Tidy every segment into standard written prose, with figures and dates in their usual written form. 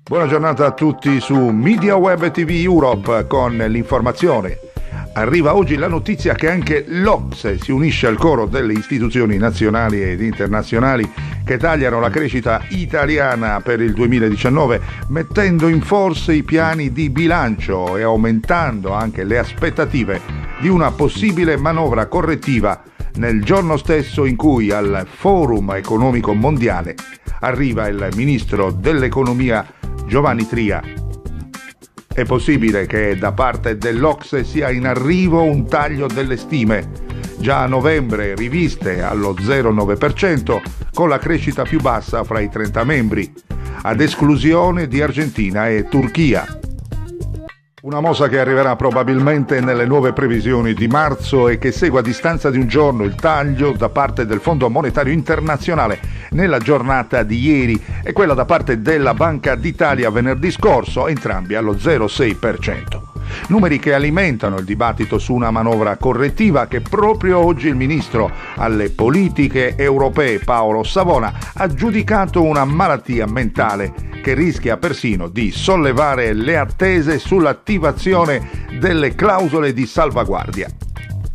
Buona giornata a tutti su Media Web TV Europe con l'informazione. Arriva oggi la notizia che anche l'OCSE si unisce al coro delle istituzioni nazionali ed internazionali che tagliano la crescita italiana per il 2019, mettendo in forse i piani di bilancio e aumentando anche le aspettative di una possibile manovra correttiva nel giorno stesso in cui al Forum Economico Mondiale arriva il ministro dell'Economia Giovanni Tria. È possibile che da parte dell'OCSE sia in arrivo un taglio delle stime, già a novembre riviste allo 0,9%, con la crescita più bassa fra i 30 membri, ad esclusione di Argentina e Turchia. Una mossa che arriverà probabilmente nelle nuove previsioni di marzo e che segue a distanza di un giorno il taglio da parte del Fondo Monetario Internazionale nella giornata di ieri e quella da parte della Banca d'Italia venerdì scorso, entrambi allo 0,6%. Numeri che alimentano il dibattito su una manovra correttiva che proprio oggi il ministro alle politiche europee Paolo Savona ha giudicato una malattia mentale che rischia persino di sollevare le attese sull'attivazione delle clausole di salvaguardia.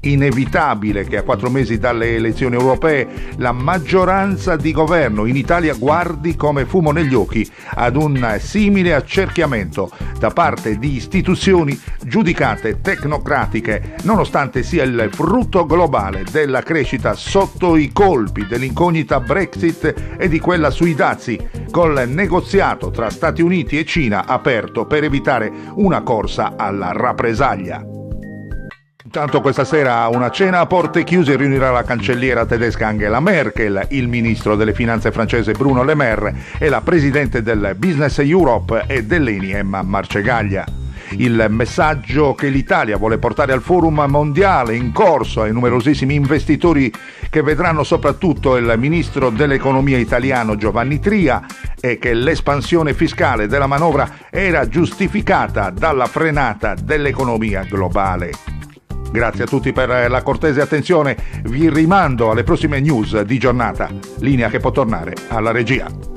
Inevitabile che a 4 mesi dalle elezioni europee la maggioranza di governo in Italia guardi come fumo negli occhi ad un simile accerchiamento da parte di istituzioni giudicate tecnocratiche, nonostante sia il frutto globale della crescita sotto i colpi dell'incognita Brexit e di quella sui dazi, col negoziato tra Stati Uniti e Cina aperto per evitare una corsa alla rappresaglia. Intanto questa sera una cena a porte chiuse riunirà la cancelliera tedesca Angela Merkel, il ministro delle finanze francese Bruno Le Maire e la presidente del Business Europe e dell'ENI Emma Marcegaglia. Il messaggio che l'Italia vuole portare al forum mondiale in corso ai numerosissimi investitori che vedranno soprattutto il ministro dell'economia italiano Giovanni Tria è che l'espansione fiscale della manovra era giustificata dalla frenata dell'economia globale. Grazie a tutti per la cortese attenzione, vi rimando alle prossime news di giornata, linea che può tornare alla regia.